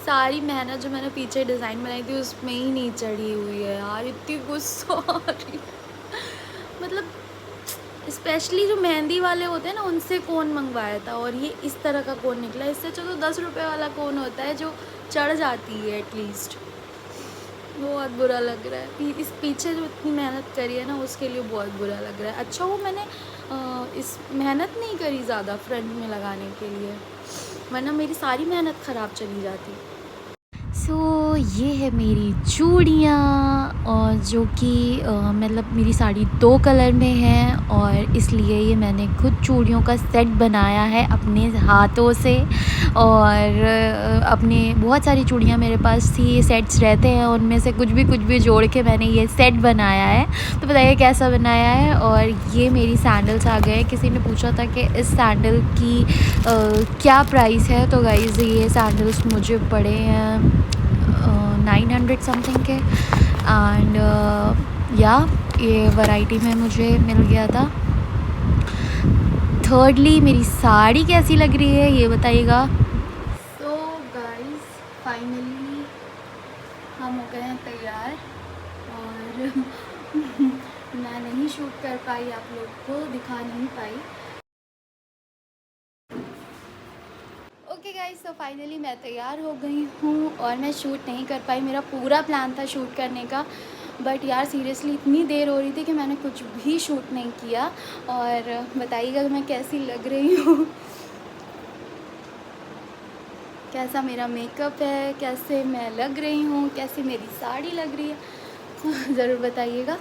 सारी मेहनत जो मैंने पीछे डिज़ाइन बनाई थी उसमें ही नहीं चढ़ी हुई है यार, इतनी गुस्सा आ रही। मतलब स्पेशली जो मेहंदी वाले होते हैं ना, उनसे कोन मंगवाया था और ये इस तरह का कोन निकला। इससे अच्छा तो 10 रुपये वाला कोन होता है जो चढ़ जाती है एटलीस्ट। बहुत बुरा लग रहा है, इस पीछे जो इतनी मेहनत करी है ना उसके लिए बहुत बुरा लग रहा है। अच्छा वो मैंने इस मेहनत नहीं करी ज़्यादा फ्रंट में लगाने के लिए, वरना मेरी सारी मेहनत ख़राब चली जाती। सो ये है मेरी चूड़ियाँ, और जो कि मतलब मेरी साड़ी 2 कलर में है, और इसलिए ये मैंने खुद चूड़ियों का सेट बनाया है अपने हाथों से। और अपने बहुत सारी चूड़ियाँ मेरे पास थी, सेट्स रहते हैं, उनमें से कुछ भी जोड़ के मैंने ये सेट बनाया है। तो बताइए कैसा बनाया है। और ये मेरी सैंडल्स आ गए। किसी ने पूछा था कि इस सैंडल की क्या प्राइस है, तो गाइज़ ये सैंडल्स मुझे पड़े हैं 900 समथिंग के। एंड या ये वैरायटी में मुझे मिल गया था। थर्डली मेरी साड़ी कैसी लग रही है ये बताइएगा। सो गाइस फाइनली हम हो गए हैं तैयार, और मैं नहीं शूट कर पाई, आप लोग को दिखा नहीं पाई। ओके गाइस, तो फाइनली मैं तैयार हो गई हूँ और मैं शूट नहीं कर पाई। मेरा पूरा प्लान था शूट करने का, बट यार सीरियसली इतनी देर हो रही थी कि मैंने कुछ भी शूट नहीं किया। और बताइएगा मैं कैसी लग रही हूँ, कैसा मेरा मेकअप है, कैसे मैं लग रही हूँ, कैसी मेरी साड़ी लग रही है, ज़रूर बताइएगा।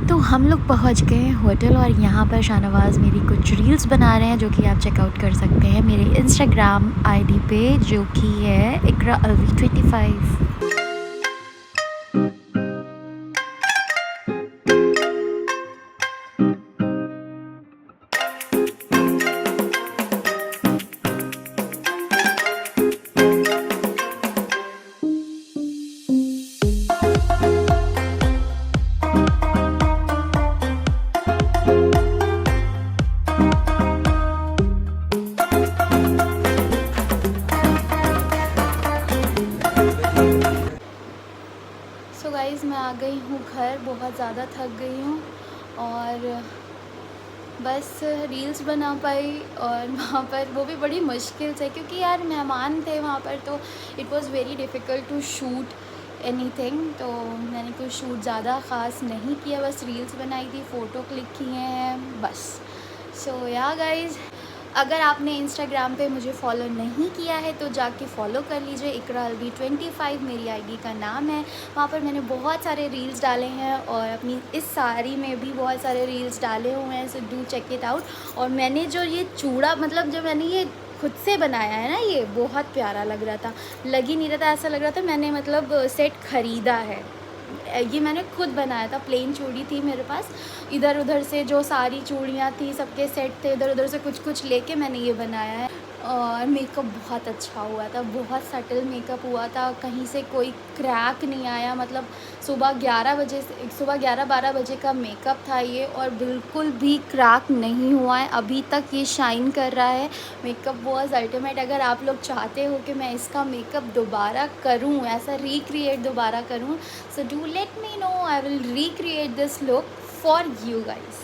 तो हम लोग पहुंच गए हैं होटल, और यहाँ पर शाहनवाज़ मेरी कुछ रील्स बना रहे हैं जो कि आप चेकआउट कर सकते हैं मेरे इंस्टाग्राम आईडी पे, जो कि है इकरा अलवी 25। सो गाइज़ मैं आ गई हूँ घर, बहुत ज़्यादा थक गई हूँ और बस रील्स बना पाई। और वहाँ पर वो भी बड़ी मुश्किल से, क्योंकि यार मेहमान थे वहाँ पर, तो it was very difficult to shoot anything. तो मैंने कुछ शूट ज़्यादा ख़ास नहीं किया, बस रील्स बनाई थी, फ़ोटो क्लिक किए हैं बस। सो या गाइज़, अगर आपने इंस्टाग्राम पे मुझे फॉलो नहीं किया है तो जाके फॉलो कर लीजिए। इकरा अलवी 25 मेरी आईडी का नाम है। वहाँ पर मैंने बहुत सारे रील्स डाले हैं और अपनी इस साड़ी में भी बहुत सारे रील्स डाले हुए हैं, so do check it out. और मैंने जो ये चूड़ा, मतलब जो मैंने ये खुद से बनाया है ना, ये बहुत प्यारा लग रहा था। लग ही नहीं रहा था, ऐसा लग रहा था मैंने मतलब सेट ख़रीदा है। ये मैंने खुद बनाया था। प्लेन चूड़ी थी मेरे पास, इधर उधर से जो सारी चूड़ियाँ थी सबके सेट थे, इधर उधर से कुछ कुछ लेके मैंने ये बनाया है। और मेकअप बहुत अच्छा हुआ था, बहुत सटल मेकअप हुआ था, कहीं से कोई क्रैक नहीं आया। मतलब सुबह 11 बजे से, सुबह 11-12 बजे का मेकअप था ये, और बिल्कुल भी क्रैक नहीं हुआ है, अभी तक ये शाइन कर रहा है। Makeup was ultimate. अगर आप लोग चाहते हो कि मैं इसका मेकअप दोबारा करूं, ऐसा रिक्रिएट दोबारा करूं, so do let me know, I will recreate this look for you guys.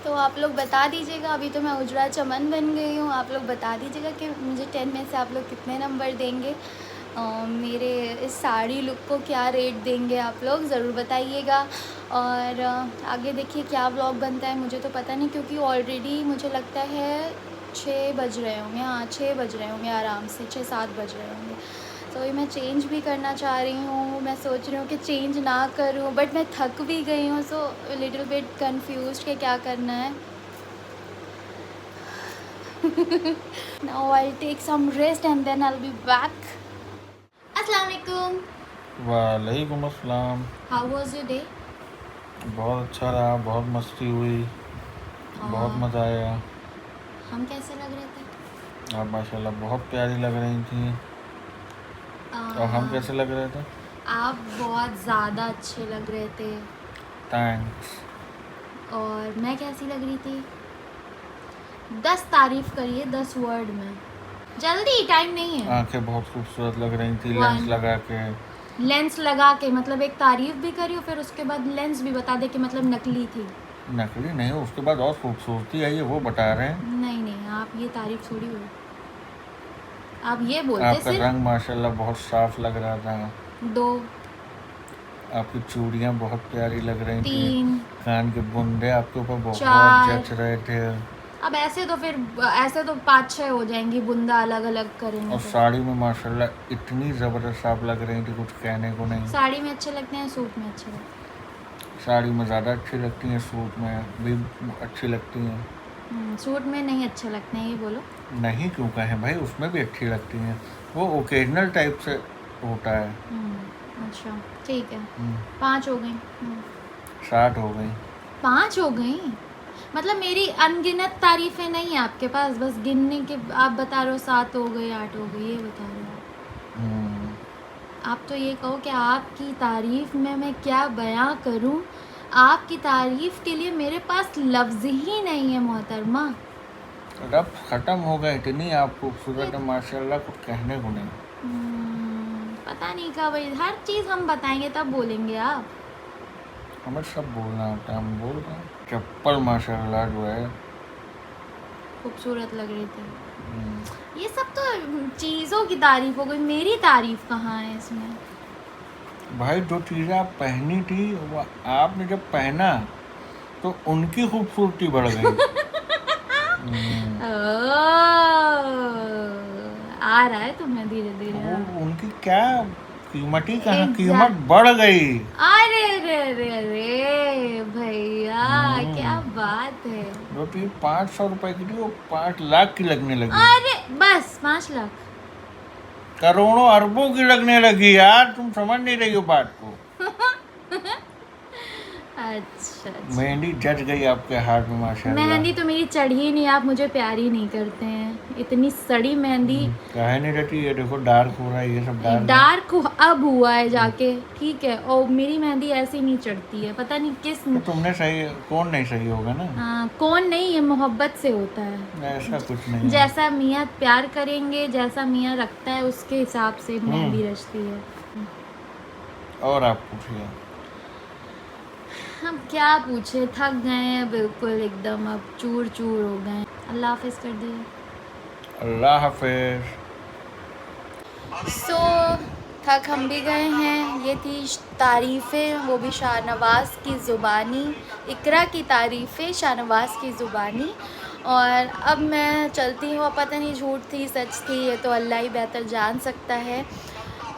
तो आप लोग बता दीजिएगा, अभी तो मैं उजड़ा चमन बन गई हूँ। आप लोग बता दीजिएगा कि मुझे 10 में से आप लोग कितने नंबर देंगे। मेरे इस साड़ी लुक को क्या रेट देंगे आप लोग, ज़रूर बताइएगा। और आगे देखिए क्या व्लॉग बनता है, मुझे तो पता नहीं, क्योंकि ऑलरेडी मुझे लगता है 6 बज रहे होंगे। हाँ 6 बज रहे होंगे, आराम से 6-7 बज रहे होंगे। तो ये मैं चेंज भी करना चाह रही हूँ। मैं सोच रही हूँ कि चेंज ना करूँ, बट मैं थक भी गई हूँ, सो लिटिल बिट कंफ्यूज्ड कि क्या करना है। Now I will take some rest and then I will be back. अस्सलाम वालेकुम। वालेकुम अस्सलाम। How was your day? बहुत अच्छा रहा, बहुत मस्ती हुई, बहुत मज़ा आया। हम कैसे लग रहे थे? आप माशाल्लाह बहुत प्यारी लग रही थी। और हम कैसे लग रहे थे? आप बहुत ज़्यादा अच्छे लग रहे थे। थैंक्स। और मैं कैसी लग रही थी? 10 तारीफ करिए 10 वर्ड में, जल्दी, टाइम नहीं है। आंखें बहुत खूबसूरत लग रही थी One. लेंस लगा के। लेंस लगा के मतलब एक तारीफ भी करी और फिर उसके बाद लेंस भी बता दे कि मतलब नकली थी। नकली नहीं, उसके बाद और खूबसूरती आई है वो बता रहे हैं। नहीं नहीं, आप ये तारीफ थोड़ी हुई, आप ये बोलते आपका सिर्फ। रंग माशाल्लाह बहुत साफ लग रहा था। 2, आपकी चूड़ियाँ बहुत प्यारी लग रही थी। 3, कान के बुंदे आपके ऊपर बहुत 4। जच रहे थे। अब ऐसे तो फिर ऐसे तो 5-6 हो जाएंगी, बुंदा अलग अलग करेंगे और तो। साड़ी में माशाल्लाह इतनी ज़बरदस्त आप लग रही थी, कुछ कहने को नहीं। साड़ी में अच्छे लगते हैं, सूट में अच्छे लगते हैं? साड़ी में ज़्यादा अच्छी लगती हैं, सूट में भी अच्छी लगती हैं। सूट में नहीं अच्छे लगते हैं, ये बोलो। नहीं क्यों कहें भाई, उसमें भी अच्छी लगती हैं, वो ओकेजनल टाइप से होता है। अच्छा ठीक है। हम्म, 5 हो गई। 60 हो गई। 5 हो गई, मतलब मेरी अनगिनत तारीफें नहीं है आपके पास, बस गिनने के आप बता रहे हो 7 हो गई 8 हो गई, ये बता रहे हो हम्म, आप। तो ये कहो कि आपकी तारीफ में मैं क्या बयां करूं, आपकी तारीफ के लिए मेरे पास लफ्ज़ ही नहीं है मोहतरमा। रब ख़त्म हो गए, इतनी आप खूबसूरत है माशाल्लाह, कुछ कहने को नहीं। पता नहीं कब भाई, हर चीज़ हम बताएंगे तब बोलेंगे आप। हमें सब बोलना होता है, हम बोल रहे हैं। चप्पल माशाल्लाह जो है खूबसूरत लग रही थी। हम्म, ये सब तो चीज़ों की तारीफ हो गई, मेरी तारीफ कहाँ है इसमें? भाई जो चीज़ें आप पहनी थी वो आपने जब पहना तो उनकी खूबसूरती बढ़ गई। आ रहा है तुम्हें धीरे धीरे। वो उनकी क्या कीमत ही कहाँ, Exact- कीमत बढ़ गई। अरे अरे अरे अरे भैया, क्या बात है। जो चीज 500 रुपए की थी वो 5 लाख की लगने लगी। अरे बस 5 लाख, करोड़ों अरबों की लगने लगी यार, तुम समझ नहीं रही हो बात को। अच्छा अच्छा। मेहंदी जच गई आपके हाथ में माशाल्लाह। मेहंदी तो मेरी चढ़ी नहीं, आप मुझे प्यारी नहीं करते हैं, इतनी सड़ी मेहंदी। कहे नहीं रहती, ये देखो डार्क हो रहा है, ये सब डार्क। डार्क अब हुआ है जाके, ठीक है, और मेरी मेहंदी ऐसी नहीं चढ़ती है, पता नहीं किस। तो तुमने सही, कौन नहीं सही होगा ना। कौन नहीं, ये मोहब्बत से होता है। ऐसा कुछ नहीं है। जैसा मियाँ प्यार करेंगे, जैसा मियाँ रखता है उसके हिसाब से मेहंदी रचती है। और आप पूछिए। हम क्या पूछे, थक गए हैं बिल्कुल एकदम, अब चूर चूर हो गए। अल्लाह हाफिज़ कर दिए। अल्लाह हाफिज। सो थक हम भी गए हैं। ये थी तारीफ़ें, वो भी शाहनवाज़ की ज़ुबानी, इकरा की तारीफ़ें शाहनवाज़ की ज़ुबानी। और अब मैं चलती हूँ, पता नहीं झूठ थी सच थी, ये तो अल्लाह ही बेहतर जान सकता है।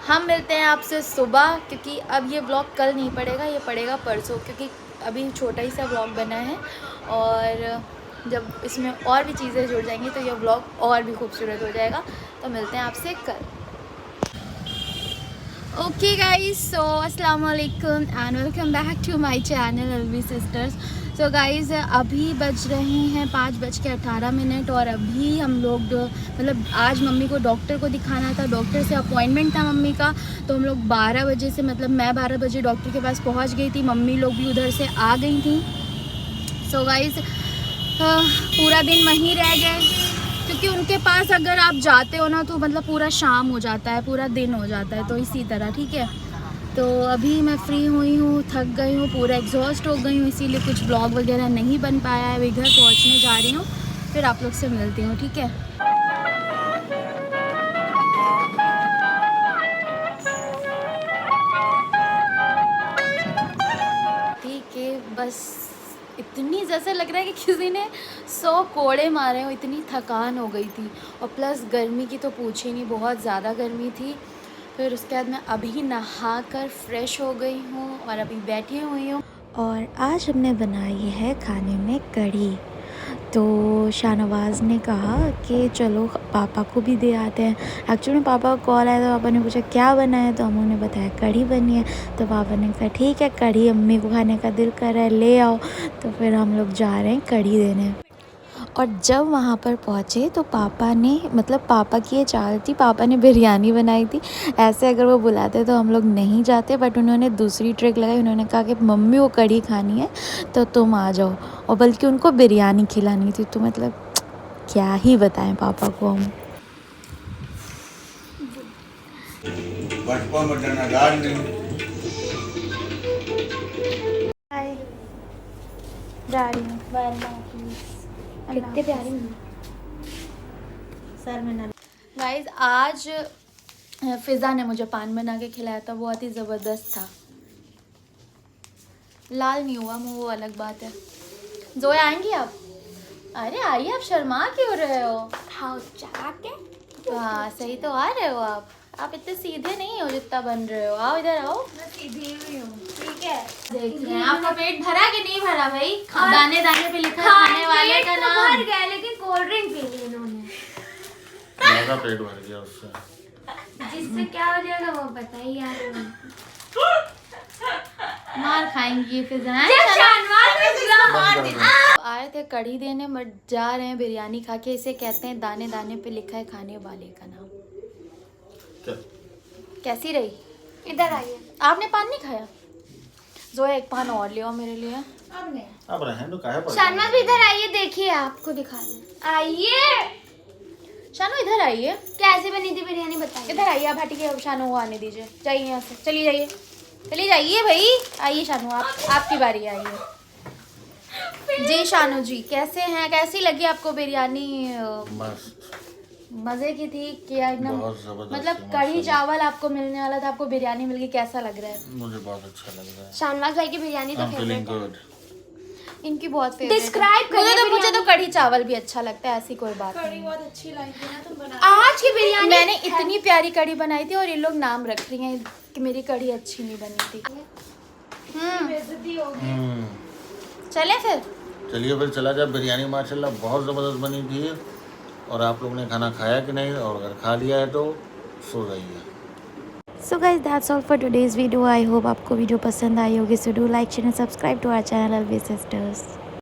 हम मिलते हैं आपसे सुबह, क्योंकि अब ये ब्लॉग कल नहीं पड़ेगा, ये पड़ेगा परसों, क्योंकि अभी छोटा ही सा ब्लॉग बना है और जब इसमें और भी चीज़ें जुड़ जाएंगी तो ये ब्लॉग और भी खूबसूरत हो जाएगा। तो मिलते हैं आपसे कल। ओके गाइस, सो अस्सलाम वालेकुम and welcome back to my channel LV sisters. So guys, अभी बज रहे हैं 5:18 और अभी हम लोग मतलब आज मम्मी को डॉक्टर को दिखाना था, डॉक्टर से अपॉइंटमेंट था मम्मी का। तो हम लोग 12 बजे से, मतलब मैं 12 बजे डॉक्टर के पास पहुंच गई थी, मम्मी लोग भी उधर से आ गई थी। सो गाइस, पूरा दिन वहीं रह गए, क्योंकि उनके पास अगर आप जाते हो ना तो मतलब पूरा शाम हो जाता है, पूरा दिन हो जाता है, तो इसी तरह ठीक है। तो अभी मैं फ्री हुई हूँ, थक गई हूँ, पूरा एग्जॉस्ट हो गई हूँ, इसीलिए कुछ ब्लॉग वगैरह नहीं बन पाया है। अभी घर पहुँचने जा रही हूँ, फिर आप लोग से मिलती हूँ, ठीक है। ठीक है, बस इतनी जैसे लग रहा है कि किसी ने 100 कोड़े मारे हो, इतनी थकान हो गई थी। और प्लस गर्मी की तो पूछी नहीं, बहुत ज़्यादा गर्मी थी। फिर उसके बाद मैं अभी नहा कर फ्रेश हो गई हूँ और अभी बैठी हुई हूँ। और आज हमने बनाई है खाने में कढ़ी। तो शाहनवाज़ ने कहा कि चलो पापा को भी दे आते हैं। एक्चुअली में पापा का कॉल आया तो पापा ने पूछा क्या बना है, तो उन्होंने बताया कढ़ी बनी है। तो पापा ने कहा ठीक है, कढ़ी अम्मी को खाने का दिल कर रहा है, ले आओ। तो फिर हम लोग जा रहे हैं कढ़ी देने। और जब वहाँ पर पहुँचे तो पापा ने, मतलब पापा की ये चाल थी, पापा ने बिरयानी बनाई थी। ऐसे अगर वो बुलाते तो हम लोग नहीं जाते, बट उन्होंने दूसरी ट्रिक लगाई। उन्होंने कहा कि मम्मी वो कढ़ी खानी है तो तुम आ जाओ, और बल्कि उनको बिरयानी खिलानी थी। तो मतलब क्या ही बताएं पापा को हम। बचपन में जनादार नहीं। हाय डैडी कितने प्यारी सर में ना। गाइस आज फिज़ा ने मुझे पान बना के खिलाया था, बहुत ही ज़बरदस्त था। लाल नहीं हुआ मुँह, वो अलग बात है। जोया आएंगी आप? अरे आइए, आप शर्मा क्यों रहे हो? हाँ चला के हाँ सही तो आ रहे हो आप इतने सीधे नहीं हो जितना बन रहे हो। आओ इधर आओ। मैं सीधी हुई हूँ, ठीक है। देख रहे हैं आपका पेट भरा कि नहीं भरा भाई? दाने दाने पे लिखा है खाने वाले का नाम। भर गया लेकिन कोल्ड ड्रिंक पी ली इन्होंने, ज़्यादा पेट भर गया उससे। जिससे क्या हो जाएगा वो पता ही यार। मार खाएंगी फिर आए थे कढ़ी देने, बट जा रहे हैं बिरयानी खा के। इसे कहते हैं दाने दाने पे लिखा है खाने वाले का नाम। कैसी रही? इधर आइए। आपने पान नहीं खाया? जोया एक पान और ले आओ मेरे लिए। अब रहें तो काहे पर। शानवाज भी इधर आइए, देखिए आपको दिखा दे। आइए शानू इधर आइए। कैसे बनी थी बिरयानी बताइए। इधर आइए, आप हटी के शानू को आने दीजिए। जाइए यहाँ से, चलिए जाइए, चलिए जाइए भाई। आइए शानू, आपकी बारी, आइए। जी शानू जी, कैसे हैं? कैसी लगी आपको बिरयानी? मस्त, मजे की थी क्या? एकदम बहुत जबरदस्त। मतलब कढ़ी चावल आपको मिलने वाला था, आपको बिरयानी मिल गई। कैसा लग रहा है? मुझे बहुत अच्छा लग रहा है। शानवाज भाई की बिरयानी तो I'm feeling फेवरेट है। good। इनकी बहुत फेवरेट है। Describe करिए मुझे तो कढ़ी चावल भी अच्छा लगता है, ऐसी कोई बात नहीं। आज की बिरयानी मैंने इतनी प्यारी कढ़ी बनाई थी और ये लोग नाम रख रही हैं कि मेरी कढ़ी अच्छी नहीं बनी थी। चले फिर? चलिए फिर चला जाए। बिरयानी माशाल्लाह बहुत ज़बरदस्त बनी थी। और आप लोग ने खाना खाया कि नहीं, और अगर खा लिया है तो सो जाइए। So guys that's all for today's video. I hope आपको वीडियो पसंद आई होगी। So do like share and subscribe to our channel LV sisters.